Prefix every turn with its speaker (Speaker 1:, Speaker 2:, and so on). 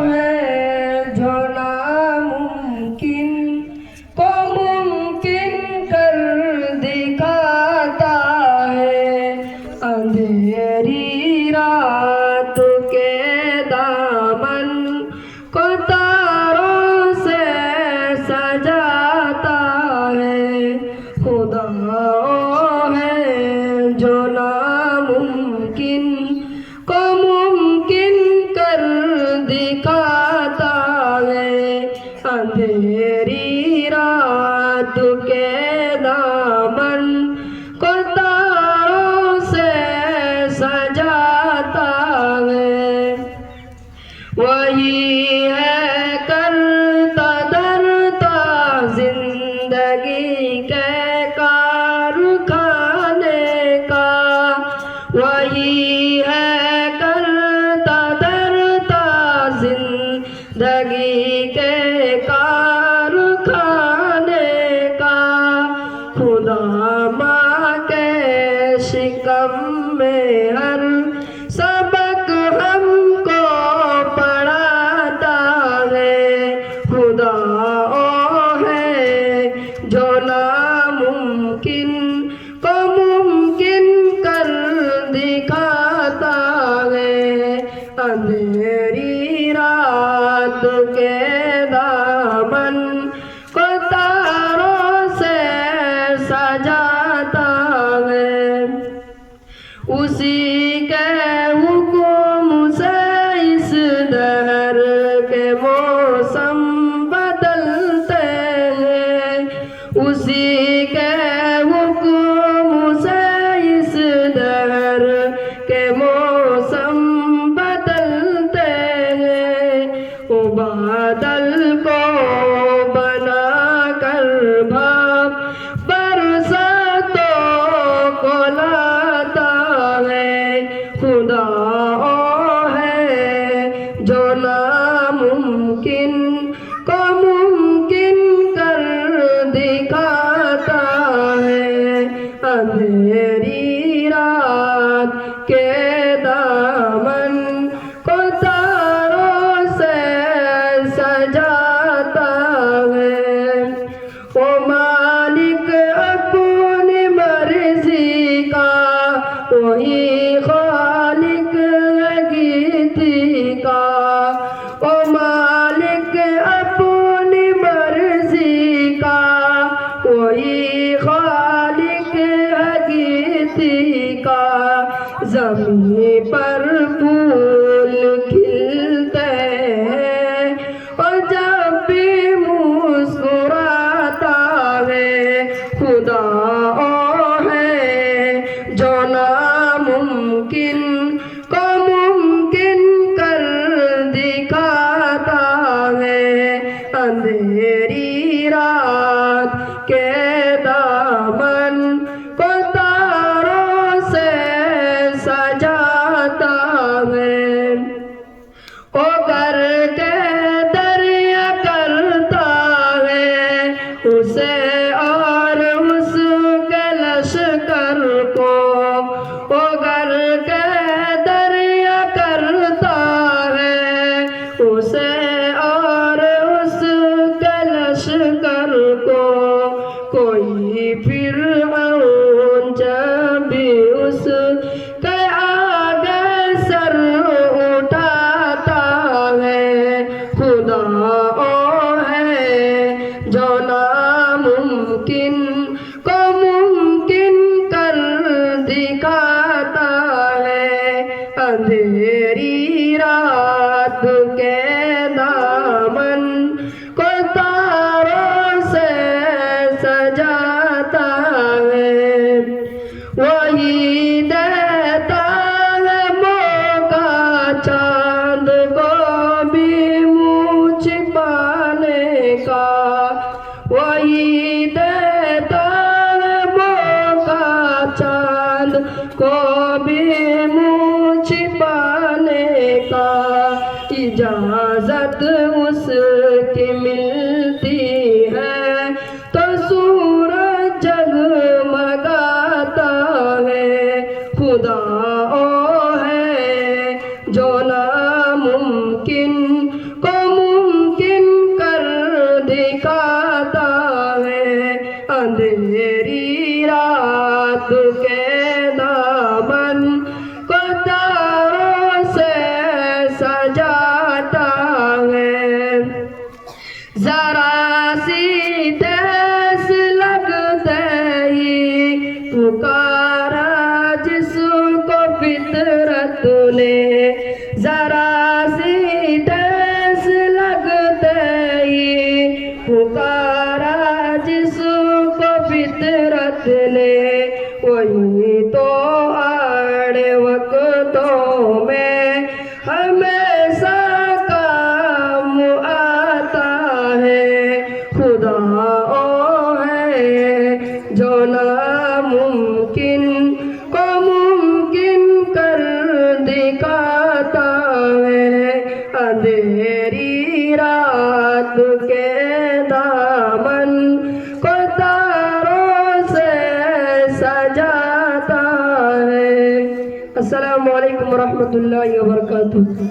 Speaker 1: है जो नामुमकिन को मुमकिन कर दिखाता है। अंधेरी रात के दामन को तारों से सजाता है। खुदा है जो नामुमकिन को मुमकिन कर दिखाता है। अंधेरी रात के दामन को तारों से सजाता है। वही है करता धरता जिंदगी के कारखाने का। वही है करता धरता जिंदगी के कारखाने का। खुदा माँ के शिकम में हर सबक हमको पढ़ाता है। खुदा है जो नामुमकिन को मुमकिन कर दिखाता है। अंधेरी रात के दामन को तारों से सजाता है। उसी के हुक्म से इस दहर के मौसम बदलते हैं। उसी के हुक्म से इस दहर के मौसम बदलते हैं। वो बादल को बना कर भाप बरसातों को लाता है। खुदा है जो नामुमकिन को मुमकिन कर दिखाता है। अंधेरी रात के दामन को तारों से सजाता है। ओ मालिक अपनी मर्जी का वही खालिक गीती का। ओ मालिक अपनी मर्जी का वही खालिक गीती का। ज़मीं पर फूल खिलते हैं और जब भी मुस्कुराता है। खुदा है जो नामुमकिन को मुमकिन कर दिखाता है। अंधेरी रात के दामन को तारों से सजाता है। ओ कर के दरिया करता है उसे और उसके लश्कर को। ओ कर के दरिया करता है उसे और उसके लश्कर को। कोई फिरऔन जब भी उसके आगे सर उठाता है। खुदा है जो नामुमकिन को मुमकिन कर दिखाता है। अंधेरी रात के दामन को तारों से सजाता है। वही देता है मौका चांद को भी मुँह छिपाने का। वही देता है मौका चांद को भी मुँह छिपाने का। इजाजत उसकी मिलती है तो सूरज जगमगाता है। खुदा है जो नामुमकिन अंधेरी रात के दामन को तारों से सजाता है। अस्सलामु अलैकुम रहमतुल्लाहि व बरकातुहू।